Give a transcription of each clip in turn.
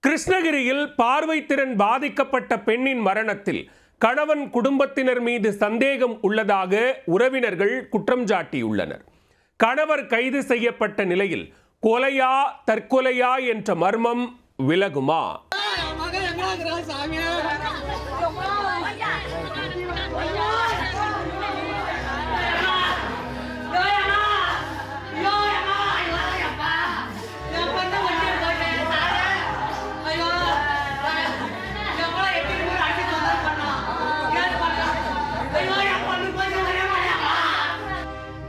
கிருஷ்ணகிரியில் பார்வைத்திறன் பாதிக்கப்பட்ட பெண்ணின் மரணத்தில் கணவன் குடும்பத்தினர் மீது சந்தேகம் உள்ளதாக உறவினர்கள் குற்றம் சாட்டியுள்ளனர். கணவர் கைது செய்யப்பட்ட நிலையில் கொலையா தற்கொலையா என்ற மர்மம் விலகுமா?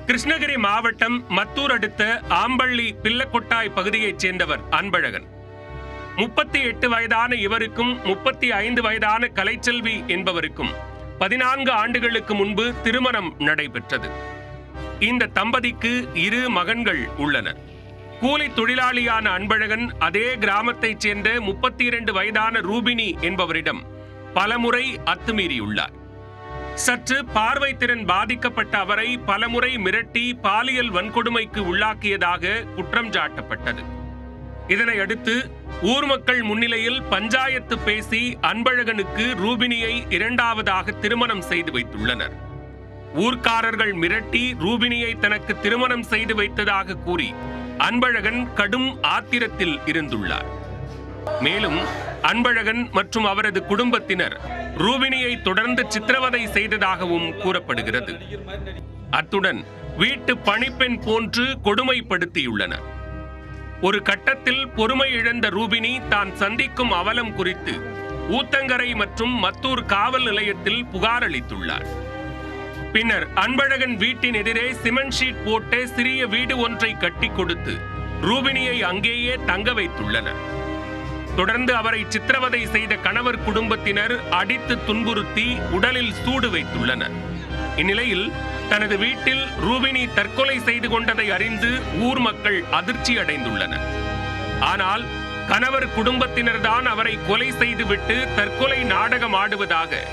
கிருஷ்ணகிரி மாவட்டம் மத்தூர் அடுத்த ஆம்பள்ளி பிள்ளக்கொட்டாய் பகுதியைச் சேர்ந்தவர் அன்பழகன். 38 வயதான இவருக்கும் 35 வயதான கலைச்செல்வி என்பவருக்கும் 14 ஆண்டுகளுக்கு முன்பு திருமணம் நடைபெற்றது. இந்த தம்பதிக்கு 2 மகன்கள் உள்ளனர். கூலி தொழிலாளியான அன்பழகன் அதே கிராமத்தைச் சேர்ந்த 32 வயதான ரூபினி என்பவரிடம் பலமுறை அத்துமீறியுள்ளார். சற்று பார்வைத்திறன் பாதிக்கப்பட்ட அவரை பலமுறை மிரட்டி பாலியல் வன்கொடுமைக்கு உள்ளாக்கியதாக குற்றம் சாட்டப்பட்டது. இதனை அடுத்து ஊர் மக்கள் முன்னிலையில் பஞ்சாயத்து பேசி அன்பழகனுக்கு ரூபினியை 2வதாக திருமணம் செய்து வைத்துள்ளனர். ஊர்க்காரர்கள் மிரட்டி ரூபினியை தனக்கு திருமணம் செய்து வைத்ததாக கூறி அன்பழகன் கடும் ஆத்திரத்தில் இருந்துள்ளார். மேலும் அன்பழகன் மற்றும் அவரது குடும்பத்தினர் ரூபினியை தொடர்ந்து சித்திரவதை செய்ததாகவும் கூறப்படுகிறது. அத்துடன் வீட்டு பணிப்பெண் போன்று கொடுமைப்படுத்தியுள்ளனர். ஒரு கட்டத்தில் பொறுமை இழந்த ரூபினி தான் சந்திக்கும் அவலம் குறித்து ஊத்தங்கரை மற்றும் மத்தூர் காவல் நிலையத்தில் புகார் அளித்துள்ளார். பின்னர் அன்பழகன் வீட்டின் எதிரே சிமெண்ட் ஷீட் போட்டு சிறிய வீடு ஒன்றை கட்டி கொடுத்து ரூபினியை அங்கேயே தங்க வைத்துள்ளனர். தொடர்ந்து அவரை சித்திரவதை செய்த கணவர் குடும்பத்தினர் அடித்து துன்புறுத்தி உடலில் சூடு வைத்துள்ளனர். இந்நிலையில் தனது வீட்டில் ரூபினி தற்கொலை செய்து கொண்டதை அறிந்து ஊர் மக்கள் அதிர்ச்சி அடைந்துள்ளனர். ஆனால் கணவர் குடும்பத்தினர் தான் அவரை கொலை செய்துவிட்டு தற்கொலை நாடகம் ஆடுவதாக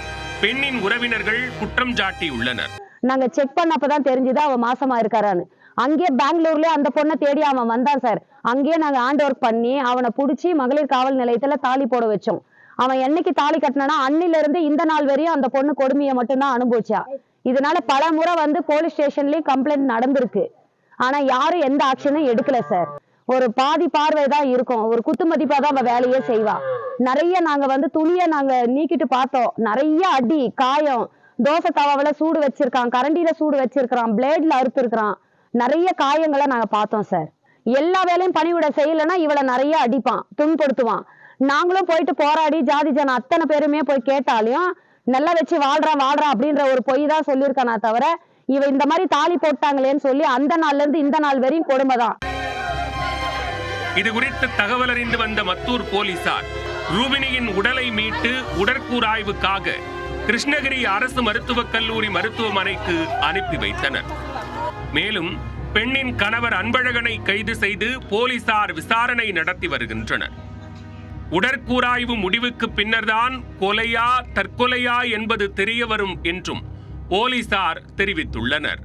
பெண்ணின் உறவினர்கள் குற்றம் சாட்டியுள்ளனர். நாங்க செக் பண்ணப்பதான் தெரிஞ்சுது அவ மாசமா இருக்காரான்னு. அங்கே பெங்களூர்ல அந்த பொண்ணை தேடி அவன் வந்தான் சார். அங்கேயே நாங்க ஹேண்ட் ஒர்க் பண்ணி அவனை பிடிச்சி மகளிர் காவல் நிலையத்துல தாலி போட வச்சோம். அவன் என்னைக்கு தாலி கட்டினா அன்னில இருந்து இந்த நாள் வரையும் அந்த பொண்ணு கொடுமையை மட்டும்தான் அனுபவிச்சா. இதனால பல முறை போலீஸ் ஸ்டேஷன்லயும் கம்ப்ளைண்ட் நடந்திருக்கு. ஆனா யாரும் எந்த ஆக்ஷனும் எடுக்கல சார். ஒரு பாதி பார்வை தான் இருக்கும். ஒரு குத்து மதிப்பா தான் அவ வேலையே செய்வா. நிறைய நாங்க துணியை நாங்க நீக்கிட்டு பார்த்தோம். நிறைய அடி காயம். தோசை தவாவில சூடு வச்சிருக்கான், கரண்டியில சூடு வச்சிருக்கான், பிளேட்ல அறுத்து இருக்கிறான். நிறைய காயங்களை நாங்க பார்த்தோம் சார். எல்லா வேலையும் பணிவிட செய்யலைன்னா இவளை நிறைய அடிப்பான், துன்படுத்துவான். நாங்களும் போயிட்டு போராடி ஜாதி ஜன அத்தனை பேருமே போய் கேட்டாலையும் நல்லா வச்சு வாழ்றா அப்படின்ற ஒரு பொய் தான் சொல்லியிருக்கானா தவிர இவ இந்த மாதிரி தாலி போட்டாங்களேன்னு சொல்லி அந்த நாள்ல இருந்து இந்த நாள் வரையும் கொடுமைதான். இது குறித்து தகவல் அறிந்து வந்த மத்தூர் போலீசார் ரூபினியின் உடலை மீட்டு உடற்கூறாய்வுக்காக கிருஷ்ணகிரி அரசு மருத்துவக் கல்லூரி மருத்துவமனைக்கு அனுப்பி வைத்தனர். மேலும் பெண்ணின் கணவர் அன்பழகனை கைது செய்து போலீசார் விசாரணை நடத்தி வருகின்றனர். உடற்கூறாய்வு முடிவுக்கு பின்னர்தான் கொலையா தற்கொலையா என்பது தெரியவரும் என்றும் போலீசார் தெரிவித்துள்ளனர்.